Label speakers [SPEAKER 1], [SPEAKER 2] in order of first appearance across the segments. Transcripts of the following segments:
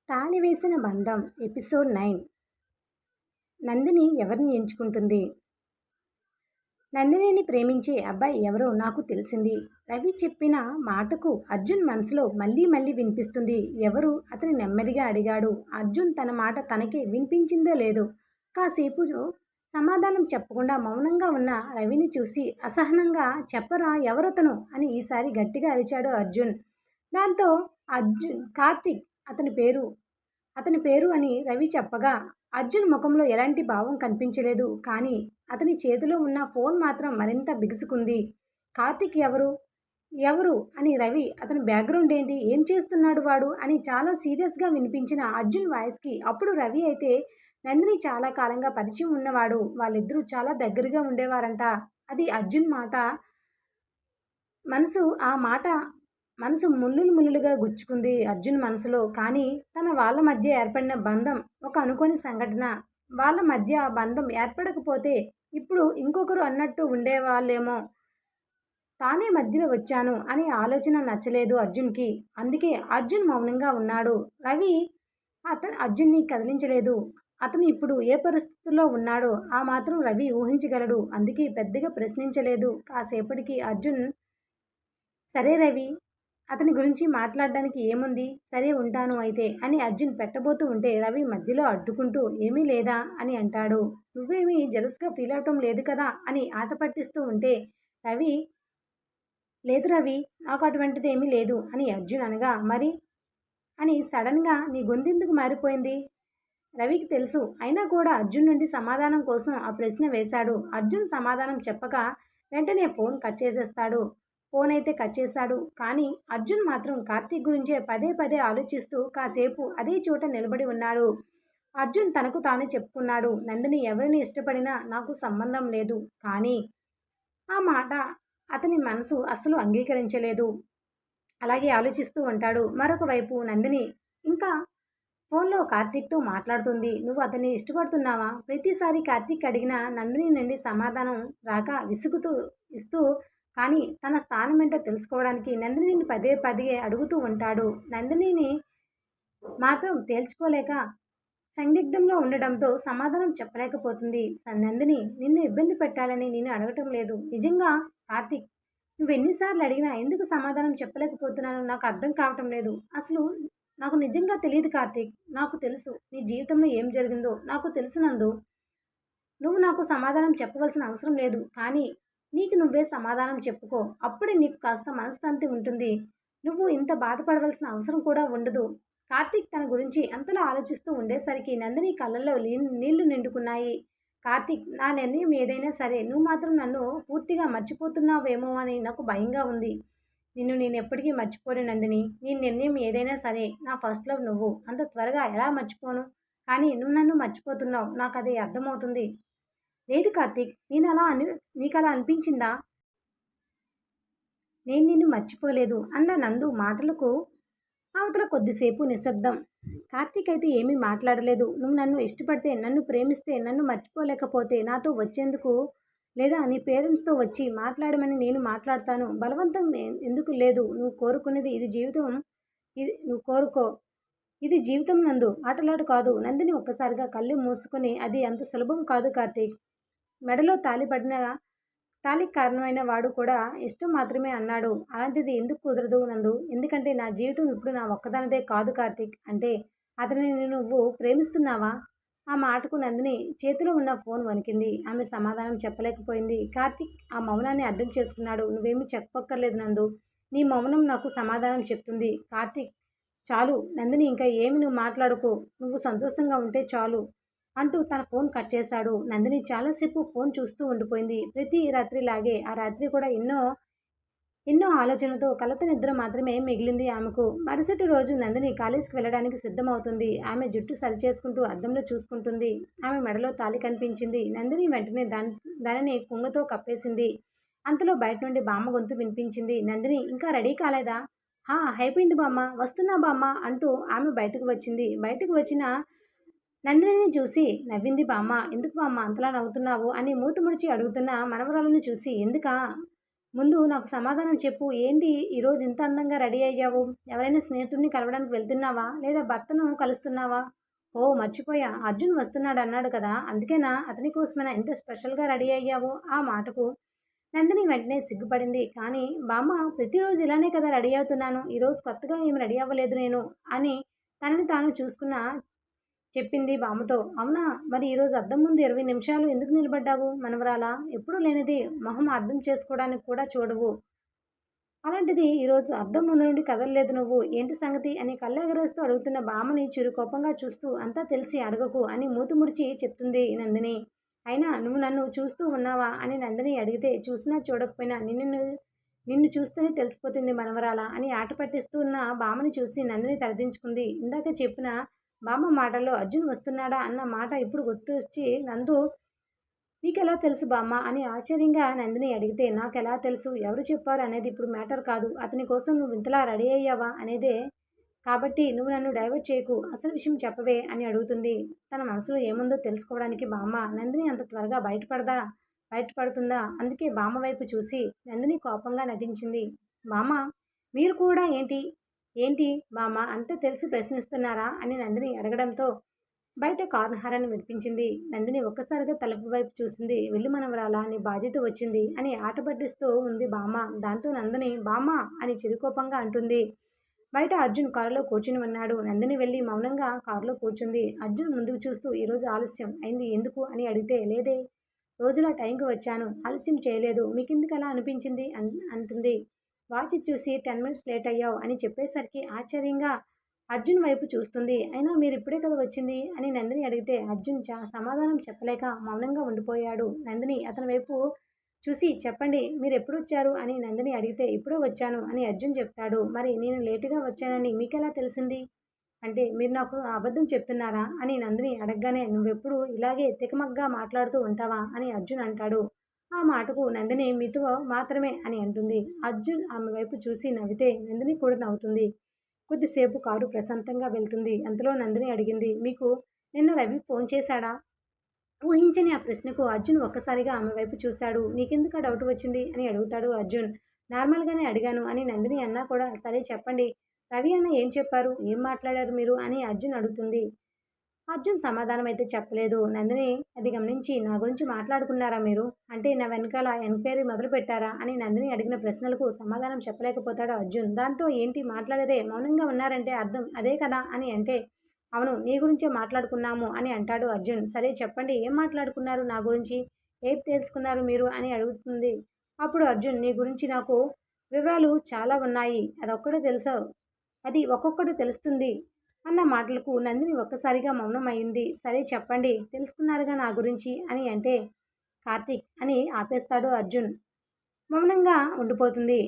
[SPEAKER 1] తాళివేసిన బంధం ఎపిసోడ్ 9. నందిని ఎవరిని ఎంచుకుంటుంది? నందినిని ప్రేమించే అబ్బాయి ఎవరో నాకు తెలిసింది. రవి చెప్పిన మాటకు అర్జున్ మనసులో మళ్ళీ మళ్ళీ వినిపిస్తుంది. ఎవరు? అతని నెమ్మదిగా అడిగాడు. అర్జున్ తన మాట తనకే వినిపించిందో లేదో కాసేపు సమాధానం చెప్పకుండా మౌనంగా ఉన్న రవిని చూసి అసహనంగా, చెప్పరా ఎవరతను అని ఈసారి గట్టిగా అరిచాడు అర్జున్. దాంతో కార్తీక్ అతని పేరు అని రవి చెప్పగా అర్జున్ ముఖంలో ఎలాంటి భావం కనిపించలేదు. కానీ అతని చేతిలో ఉన్న ఫోన్ మాత్రం మరింత బిగుసుకుంది. కార్తీక్ ఎవరు ఎవరు అని రవి, అతని బ్యాక్గ్రౌండ్ ఏంటి, ఏం చేస్తున్నాడు వాడు అని చాలా సీరియస్గా వినిపించిన అర్జున్ వాయిస్కి అప్పుడు రవి అయితే నందిని చాలా కాలంగా పరిచయం ఉన్నవాడు, వాళ్ళిద్దరూ చాలా దగ్గరగా ఉండేవారంట. అది అర్జున్ మాట. మనసు ముల్లులు ముల్లులుగా గుచ్చుకుంది అర్జున్ మనసులో. కానీ వాళ్ళ మధ్య ఏర్పడిన బంధం ఒక అనుకోని సంఘటన. వాళ్ళ మధ్య బంధం ఏర్పడకపోతే ఇప్పుడు ఇంకొకరు అన్నట్టు ఉండేవాళ్ళేమో. తానే మధ్యలో వచ్చాను అనే ఆలోచన నచ్చలేదు అర్జున్కి. అందుకే అర్జున్ మౌనంగా ఉన్నాడు. రవి అర్జున్ని కదిలించలేదు. అతను ఇప్పుడు ఏ పరిస్థితుల్లో ఉన్నాడో ఆ మాత్రం రవి ఊహించగలడు. అందుకే పెద్దగా ప్రశ్నించలేదు. కాసేపటికి అర్జున్, సరే రవి, అతని గురించి మాట్లాడడానికి ఏముంది, సరే ఉంటాను అయితే అని అర్జున్ పెట్టబోతూ ఉంటే రవి మధ్యలో అడ్డుకుంటూ, ఏమీ లేదా అని అంటాడు. నువ్వేమీ జెలస్గా ఫీల్ అవటం లేదు కదా అని ఆట పట్టిస్తూ ఉంటే రవి, లేదు రవి, నాకు అటువంటిది ఏమీ లేదు అని అర్జున్ అనగా, మరి అని సడన్గా నీ గొంతెందుకు మారిపోయింది? రవికి తెలుసు. అయినా కూడా అర్జున్ నుండి సమాధానం కోసం ఆ ప్రశ్న వేశాడు. అర్జున్ సమాధానం చెప్పక వెంటనే ఫోన్ కట్ చేసేస్తాడు. ఫోన్ అయితే కట్ చేశాడు. కానీ అర్జున్ మాత్రం కార్తీక్ గురించే పదే పదే ఆలోచిస్తూ కాసేపు అదే చోట నిలబడి ఉన్నాడు. అర్జున్ తనకు తానే చెప్పుకున్నాడు, నందిని ఎవరిని ఇష్టపడినా నాకు సంబంధం లేదు. కానీ ఆ మాట అతని మనసు అస్సలు అంగీకరించలేదు. అలాగే ఆలోచిస్తూ ఉంటాడు. మరొక వైపు నందిని ఇంకా ఫోన్లో కార్తీక్తో మాట్లాడుతుంది. నువ్వు అతన్ని ఇష్టపడుతున్నావా? ప్రతిసారి కార్తీక్ అడిగిన నందిని నుండి సమాధానం రాక ఇస్తూ కానీ తన స్థానం ఏంటో తెలుసుకోవడానికి నందినిని పదే పదే అడుగుతూ ఉంటాడు. నందినిని మాత్రం తేల్చుకోలేక సందిగ్ధంలో ఉండడంతో సమాధానం చెప్పలేకపోతుంది. నందిని, నిన్ను ఇబ్బంది పెట్టాలని నేను అడగటం లేదు. నిజంగా కార్తీక్, నువ్వెన్నిసార్లు అడిగినా ఎందుకు సమాధానం చెప్పలేకపోతున్నాను నాకు అర్థం కావటం లేదు. అసలు నాకు నిజంగా తెలియదు కార్తీక్. నాకు తెలుసు నీ జీవితంలో ఏం జరిగిందో నాకు తెలుసు నందు. నువ్వు నాకు సమాధానం చెప్పవలసిన అవసరం లేదు. కానీ నీకు నువ్వే సమాధానం చెప్పుకో. అప్పుడే నీకు కాస్త మనశ్శాంతి ఉంటుంది. నువ్వు ఇంత బాధపడవలసిన అవసరం కూడా ఉండదు. కార్తీక్ తన గురించి అంతలా ఆలోచిస్తూ ఉండేసరికి నందిని కళ్ళల్లో నీళ్లు నిండుకున్నాయి. కార్తీక్, నా నిర్ణయం ఏదైనా సరే నువ్వు మాత్రం నన్ను పూర్తిగా మర్చిపోతున్నావేమో అని నాకు భయంగా ఉంది. నిన్ను నేను ఎప్పటికీ మర్చిపోను నందిని. నీ నిర్ణయం ఏదైనా సరే, నా ఫస్ట్ లవ్ నువ్వు. అంత త్వరగా ఎలా మర్చిపోను? కానీ నువ్వు నన్ను మర్చిపోతున్నావు. నాకు అది అర్థమవుతుంది. లేదు కార్తీక్, నీకలా అనిపించిందా? నేను నిన్ను మర్చిపోలేదు అన్న నందు మాటలకు అవతల కొద్దిసేపు నిశ్శబ్దం. కార్తీక్ అయితే ఏమీ మాట్లాడలేదు. నువ్వు నన్ను ఇష్టపడితే, నన్ను ప్రేమిస్తే, నన్ను మర్చిపోలేకపోతే నాతో వచ్చేందుకు, లేదా నీ పేరెంట్స్తో వచ్చి మాట్లాడమని నేను మాట్లాడతాను. బలవంతం ఎందుకు లేదు. నువ్వు కోరుకునేది ఇది జీవితం. నువ్వు కోరుకో. ఇది జీవితం నందు, ఆటలాట కాదు. నందిని ఒక్కసారిగా కళ్ళు మూసుకొని, అది అంత సులభం కాదు కార్తీక్. మెడలో తాళికి కారణమైన వాడు కూడా ఇష్టం మాత్రమే అన్నాడు. అలాంటిది ఎందుకు కుదరదు నందు? ఎందుకంటే నా జీవితం ఇప్పుడు నా ఒక్కదానిదే కాదు కార్తీక్. అంటే అతనిని నువ్వు ప్రేమిస్తున్నావా? ఆ మాటకు నందిని చేతిలో ఉన్న ఫోన్ వణికింది. ఆమె సమాధానం చెప్పలేకపోయింది. కార్తీక్ ఆ మౌనాన్ని అర్థం చేసుకున్నాడు. నువ్వేమీ చెప్పక్కర్లేదు నందు. నీ మౌనం నాకు సమాధానం చెప్తుంది. కార్తీక్, చాలు నందిని, ఇంకా ఏమి నువ్వు మాట్లాడుకో. నువ్వు సంతోషంగా ఉంటే చాలు అంటూ తన ఫోన్ కట్ చేశాడు. నందిని చాలాసేపు ఫోన్ చూస్తూ ఉండిపోయింది. ప్రతి రాత్రిలాగే ఆ రాత్రి కూడా ఎన్నో ఆలోచనలతో కలత నిద్ర మాత్రమే మిగిలింది ఆమెకు. మరుసటి రోజు నందిని కాలేజీకి వెళ్ళడానికి సిద్ధమవుతుంది. ఆమె జుట్టు సరిచేసుకుంటూ అద్దంలో చూసుకుంటుంది. ఆమె మెడలో తాళి కనిపించింది. నందిని వెంటనే దానిని కుంగతో కప్పేసింది. అంతలో బయట నుండి బామ్మ గొంతు వినిపించింది. నందిని, ఇంకా రెడీ కాలేదా? అయిపోయింది బామ్మ, వస్తున్నా బామ్మ అంటూ ఆమె బయటకు వచ్చింది. బయటకు వచ్చిన నందినిని చూసి నవ్వింది బామ్మ. ఎందుకు బామ్మ అంతలా నవ్వుతున్నావు అని మూతి ముడిచి అడుగుతున్న మనవరాలను చూసి, ఎందుకా ముందు నాకు సమాధానం చెప్పు. ఏంటి ఈరోజు ఇంత అందంగా రెడీ అయ్యావు? ఎవరైనా స్నేహితుడిని కలవడానికి వెళ్తున్నావా? లేదా భర్తను కలుస్తున్నావా? ఓహ్! మర్చిపోయా. అర్జున్ వస్తున్నాడన్నాడు కదా! అందుకేనా? అతని కోసమేనా ఇంత స్పెషల్‌గా రెడీ అయ్యావు? ఆ మాటకు నందిని వెంటనే సిగ్గుపడింది. కానీ బామ్మ ప్రతిరోజు ఇలానే కదా రెడీ అవుతున్నాను. ఈరోజు కొత్తగా ఏమి రెడీ అవ్వలేదు నేను అని తనని తాను చెప్పింది బామ్మతో. అవునా! మరి ఈరోజు అద్దం ముందు 20 నిమిషాలు ఎందుకు నిలబడ్డావు మనవరాలా? ఎప్పుడూ లేనిది మొహం అర్థం చేసుకోవడానికి కూడా చూడవు. అలాంటిది ఈరోజు అద్దం ముందు నుండి కదలలేదు నువ్వు. ఏంటి సంగతి? అని కళ్ళెగరేస్తూ అడుగుతున్న బామ్మని చిరు కోపంగా చూస్తూ అంతా తెలిసి అడగకు అని మూతి ముడిచి చెప్తుంది నందిని. అయినా నువ్వు నన్ను చూస్తూ ఉన్నావా? అని నందిని అడిగితే చూసినా చూడకపోయినా నిన్ను చూస్తేనే తెలిసిపోతుంది మనవరాలా అని ఆట పట్టిస్తూ ఉన్న బామ్మని చూసి నందిని తలదించుకుంది. ఇందాక చెప్పిన బామ్మ మాటల్లో అర్జున్ వస్తున్నాడా అన్న మాట ఇప్పుడు గుర్తొచ్చి నందు మీకెలా తెలుసు బామ్మ అని ఆశ్చర్యంగా నందిని అడిగితే నాకెలా తెలుసు ఎవరు చెప్పారు అనేది ఇప్పుడు మ్యాటర్ కాదు. అతని కోసం నువ్వు ఇంతలా రెడీ అయ్యావా అనేదే కాబట్టి నువ్వు నన్ను డైవర్ట్ చేయకు. అసలు విషయం చెప్పవే అని అడుగుతుంది. తన మనసులో ఏముందో తెలుసుకోవడానికి బామ్మ నందిని అంత త్వరగా బయటపడుతుందా? అందుకే బామ్మ వైపు చూసి నందిని కోపంగా నటించింది. బామ్మ మీరు కూడా ఏంటి బామ్మ అంతా తెలిసి ప్రశ్నిస్తున్నారా అని నందిని అడగడంతో బయట కారు హారన్ వినిపించింది. నందిని ఒక్కసారిగా తలుపు వైపు చూసింది. వెళ్ళు మనవరాలా నీ బాధ్యత వచ్చింది అని ఆట పట్టిస్తూ ఉంది బామ్మ. దాంతో నందిని బామ్మ అని చిరుకోపంగా అంటుంది. బయట అర్జున్ కారులో కూర్చుని ఉన్నాడు. నందిని వెళ్ళి మౌనంగా కారులో కూర్చుంది. అర్జున్ ముందుకు చూస్తూ ఈరోజు ఆలస్యం అయింది ఎందుకు అని అడిగితే లేదే రోజులా టైంకి వచ్చాను. ఆలస్యం చేయలేదు. మీకెందుకు అలా అనిపించింది అంటుంది. వాచ్ చూసి 10 మినిట్స్ లేట్ అయ్యావు అని చెప్పేసరికి ఆశ్చర్యంగా అర్జున్ వైపు చూస్తుంది. అయినా మీరు ఇప్పుడే కదా వచ్చింది అని నందిని అడిగితే అర్జున్ సమాధానం చెప్పలేక మౌనంగా ఉండిపోయాడు. నందిని అతని వైపు చూసి చెప్పండి మీరు ఎప్పుడు వచ్చారు అని నందిని అడిగితే ఇప్పుడే వచ్చాను అని అర్జున్ చెప్తాడు. మరి నేను లేటుగా వచ్చానని మీకెలా తెలిసింది? అంటే మీరు నాకు అబద్ధం చెప్తున్నారా అని నందిని అడగగానే నువ్వెప్పుడు ఇలాగే తికమకగా మాట్లాడుతూ ఉంటావా అని అర్జున్ అంటాడు. ఆ మాటకు నందిని మీతో మాత్రమే అని అంటుంది. అర్జున్ ఆమె వైపు చూసి నవ్వితే నందిని కూడా నవ్వుతుంది. కొద్దిసేపు కారు ప్రశాంతంగా వెళ్తుంది. అంతలో నందిని అడిగింది మీకు నిన్న రవి ఫోన్ చేశాడా? ఊహించని ఆ ప్రశ్నకు అర్జున్ ఒక్కసారిగా ఆమె వైపు చూశాడు. నీకెందుకు ఆ డౌట్ వచ్చింది అని అడుగుతాడు అర్జున్. నార్మల్గానే అడిగాను అని నందిని అన్నా కూడా సరే చెప్పండి. రవి అన్న ఏం చెప్పారు? ఏం మాట్లాడారు మీరు అని అర్జున్ అడుగుతుంది. అర్జున్ సమాధానం అయితే చెప్పలేదు. నందిని అది గమనించి నా గురించి మాట్లాడుకున్నారా మీరు? అంటే నా వెనకాల ఎంక్వైరీ మొదలు పెట్టారా అని నందిని అడిగిన ప్రశ్నలకు సమాధానం చెప్పలేకపోతాడు అర్జున్. దాంతో ఏంటి మాట్లాడరే మౌనంగా ఉన్నారంటే అర్థం అదే కదా అని అంటే అవును నీ గురించే మాట్లాడుకున్నాము అని అంటాడు అర్జున్. సరే చెప్పండి ఏం మాట్లాడుకున్నారు నా గురించి? ఏం తెలుసుకున్నారు మీరు అని అడుగుతుంది. అప్పుడు అర్జున్ నీ గురించి నాకు వివరాలు చాలా ఉన్నాయి. అదొక్కటే తెలుసా అది ఒక్కొక్కటి తెలుస్తుంది అన్న మాటలకు నందిని ఒక్కసారిగా మౌనమైంది. సరే చెప్పండి తెలుసుకున్నారుగా నా గురించి అని అంటే కార్తీక్ అని ఆపేస్తాడు అర్జున్. మౌనంగా ఉండిపోతుంది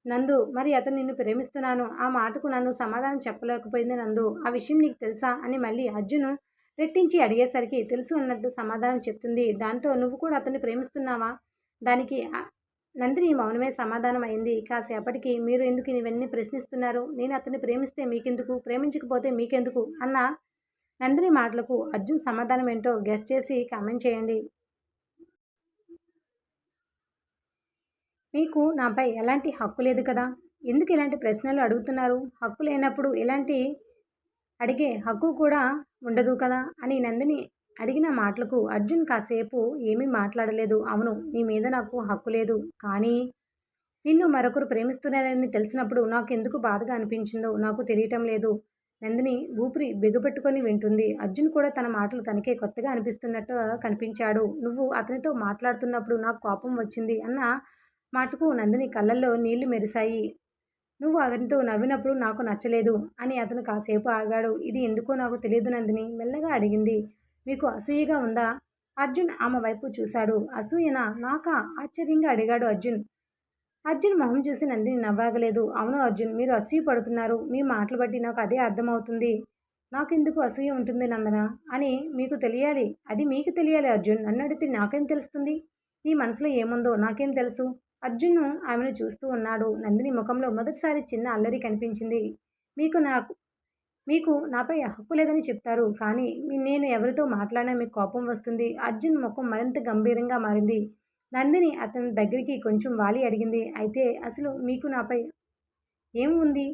[SPEAKER 1] నందు. మరి అతను నిన్ను ప్రేమిస్తున్నాను ఆ మాటకు నన్ను సమాధానం చెప్పలేకపోయింది నందు. ఆ విషయం నీకు తెలుసా అని మళ్ళీ అర్జున్ రెట్టించి అడిగేసరికి తెలుసు అన్నట్టు సమాధానం చెప్తుంది. దాంతో నువ్వు కూడా అతన్ని ప్రేమిస్తున్నావా? దానికి నందిని మౌనమే సమాధానం అయింది. కాసేపటికి మీరు ఎందుకు ఇవన్నీ ప్రశ్నిస్తున్నారు? నేను అతన్ని ప్రేమిస్తే మీకెందుకు? ప్రేమించకపోతే మీకెందుకు? అన్న నందిని మాటలకు అర్జున్ సమాధానం ఏంటో గెస్ చేసి కామెంట్ చేయండి. మీకు నాపై ఎలాంటి హక్కు లేదు కదా? ఎందుకు ఇలాంటి ప్రశ్నలు అడుగుతున్నారు? హక్కు లేనప్పుడు ఇలాంటి అడిగే హక్కు కూడా ఉండదు కదా అని నందిని అడిగిన మాటలకు అర్జున్ కాసేపు ఏమీ మాట్లాడలేదు. అవును నీ మీద నాకు హక్కు లేదు. కానీ నిన్ను మరొకరు ప్రేమిస్తున్నారని తెలిసినప్పుడు నాకెందుకు బాధగా అనిపించిందో నాకు తెలియటం లేదు. నందిని ఊపిరి బిగపెట్టుకొని వింటుంది. అర్జున్ కూడా తన మాటలు తనకే కొత్తగా అనిపిస్తున్నట్టు కనిపించాడు. నువ్వు అతనితో మాట్లాడుతున్నప్పుడు నాకు కోపం వచ్చింది అన్న మాటకు నందిని కళ్ళల్లో నీళ్లు మెరిశాయి. నువ్వు అతనితో నవ్వినప్పుడు నాకు నచ్చలేదు అని అతను కాసేపు ఆగాడు. ఇది ఎందుకో నాకు తెలియదు నందిని మెల్లగా అడిగింది. మీకు అసూయగా ఉందా? అర్జున్ ఆమె వైపు చూశాడు. అసూయనా? నాకా? ఆశ్చర్యంగా అడిగాడు అర్జున్. అర్జున్ మొహం చూసి నందిని నవ్వాగలేదు. అవును అర్జున్ మీరు అసూయ పడుతున్నారు. మీ మాటలు బట్టి నాకు అదే అర్థమవుతుంది. నాకెందుకు అసూయ ఉంటుంది నందన అని మీకు తెలియాలి అర్జున్. నన్ను అడిగితే నాకేం తెలుస్తుంది? నీ మనసులో ఏముందో నాకేం తెలుసు? అర్జున్ ఆమెను చూస్తూ ఉన్నాడు. నందిని ముఖంలో మొదటిసారి చిన్న అల్లరి కనిపించింది. మీకు నాకు మీకు నాపై హక్కు లేదని చెప్తారు. కానీ నేను ఎవరితో మాట్లాడినా మీకు కోపం వస్తుంది. అర్జున్ ముఖం మరింత గంభీరంగా మారింది. నందిని అతని దగ్గరికి కొంచెం వాలి అడిగింది. అయితే అసలు మీకు నాపై ఏం ఉంది?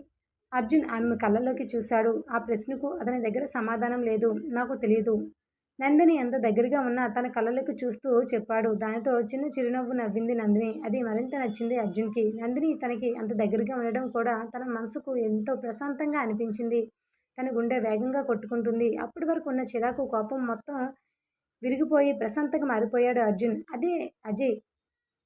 [SPEAKER 1] అర్జున్ ఆమె కళ్ళలోకి చూశాడు. ఆ ప్రశ్నకు అతని దగ్గర సమాధానం లేదు. నాకు తెలీదు. నందిని ఎంత దగ్గరగా ఉన్నా తన కళ్ళలోకి చూస్తూ చెప్పాడు. దానితో చిన్న చిరునవ్వు నవ్వింది నందిని. అది మరింత నచ్చింది అర్జున్‌కి. నందిని తనకి అంత దగ్గరగా ఉండడం కూడా తన మనసుకు ఎంతో ప్రశాంతంగా అనిపించింది. తన గుండె వేగంగా కొట్టుకుంటుంది. అప్పటి వరకు ఉన్న చిరాకు, కోపం మొత్తం విరిగిపోయి ప్రశాంతంగా మారిపోయాడు అర్జున్. అదే అజయ్.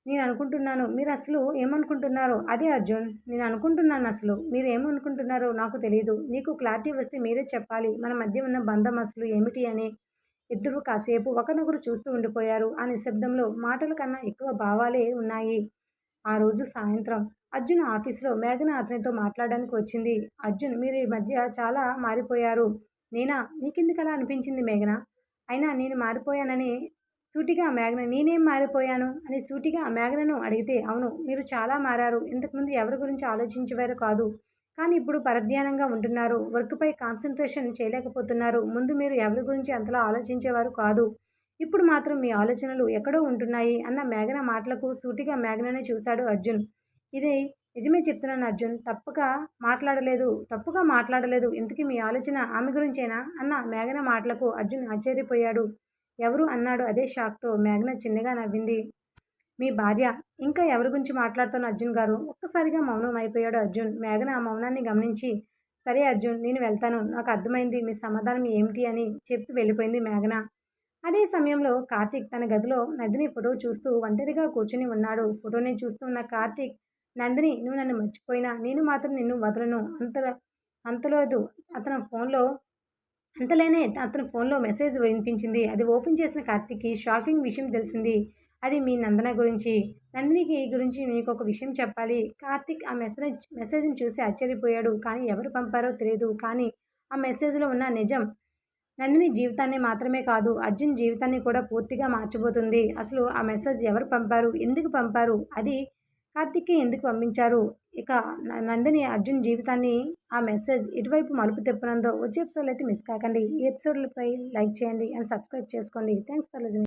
[SPEAKER 1] నేననుకుంటున్నాను. మీరసలు ఏమనుకుంటున్నారో అదే అర్జున్. నేననుకుంటున్నానసలు. మీరేమనుకుంటున్నారో నాకు తెలీదు. నీకు క్లారిటీ వస్తే మీరే చెప్పాలి. మన మధ్య ఉన్న బంధం అసలు ఏమిటి అని. ఇద్దరూ కాసేపు ఒకరినొకరు చూస్తూ ఉండిపోయారు. ఆ నిశ్శబ్దంలో మాటల కన్నా ఎక్కువ భావాలే ఉన్నాయి. ఆ రోజు సాయంత్రం అర్జున్ ఆఫీసులో మేఘన అతనితో మాట్లాడడానికి వచ్చింది. అర్జున్, మీరు ఈ మధ్య చాలా మారిపోయారు. నేనా? నీకెందుకలా అనిపించింది మేఘన? అయినా నేను మారిపోయానని సూటిగా మేఘన నేనేం మారిపోయాను అని సూటిగా మేఘనను అడిగితే, అవును, మీరు చాలా మారారు. ఇంతకుముందు ఎవరి గురించి ఆలోచించేవారు కాదు. కానీ ఇప్పుడు పరధ్యానంగా ఉంటున్నారు. వర్క్‌పై కాన్సంట్రేషన్ చేయలేకపోతున్నారు. ముందు మీరు ఎవరి గురించి అంతలా ఆలోచించేవారు కాదు. ఇప్పుడు మాత్రం మీ ఆలోచనలు ఎక్కడో ఉంటున్నాయి అన్న మేఘన మాటలకు సూటిగా మేఘననే చూశాడు అర్జున్. ఇది నిజమే చెప్తున్నాను అర్జున్. తప్పుగా మాట్లాడలేదు. ఇంతకీ మీ ఆలోచన ఆమె గురించేనా? అన్న మేఘన మాటలకు అర్జున్ ఆశ్చర్యపోయాడు. ఎవరు? అన్నాడు అదే షాక్‌తో. మేఘన చిన్నగా నవ్వింది. మీ భార్య. ఇంకా ఎవరి గురించి మాట్లాడుతున్న అర్జున్ గారు? ఒక్కసారిగా మౌనం అయిపోయాడు అర్జున్. మేఘన ఆ మౌనాన్ని గమనించి, సరే అర్జున్, నేను వెళ్తాను. నాకు అర్థమైంది మీ సమాధానం ఏమిటి అని చెప్పి వెళ్ళిపోయింది మేఘన. అదే సమయంలో కార్తీక్ తన గదిలో నందిని ఫోటో చూస్తూ ఒంటరిగా కూర్చుని ఉన్నాడు. ఫోటోని చూస్తూ ఉన్న కార్తీక్, నందిని, నువ్వు నన్ను మర్చిపోయినా నేను మాత్రం నిన్ను వదలను. అంతలోదు అతని ఫోన్లో అంతలోనే అతని ఫోన్లో మెసేజ్ వినిపించింది. అది ఓపెన్ చేసిన కార్తీక్‌కి షాకింగ్ విషయం తెలిసింది. అది మీ నందన గురించి. నందినికి గురించి నీకొక విషయం చెప్పాలి. కార్తీక్ ఆ మెసేజ్‌ని చూసి ఆశ్చర్యపోయాడు. కానీ ఎవరు పంపారో తెలీదు. కానీ ఆ మెసేజ్‌లో ఉన్న నిజం నందిని జీవితాన్ని మాత్రమే కాదు, అర్జున్ జీవితాన్ని కూడా పూర్తిగా మార్చబోతుంది. అసలు ఆ మెసేజ్ ఎవరు పంపారు? ఎందుకు పంపారు? అది కార్తీక్‌కి ఎందుకు పంపించారు? ఇక నందిని, అర్జున్ జీవితాన్ని ఆ మెసేజ్ ఎటువైపు మలుపు తిప్పనుందో వచ్చే ఎపిసోడ్‌లో అయితే మిస్ కాకండి. ఈ ఎపిసోడ్‌లపై లైక్ చేయండి అండ్ సబ్స్క్రైబ్ చేసుకోండి. Thanks for listening.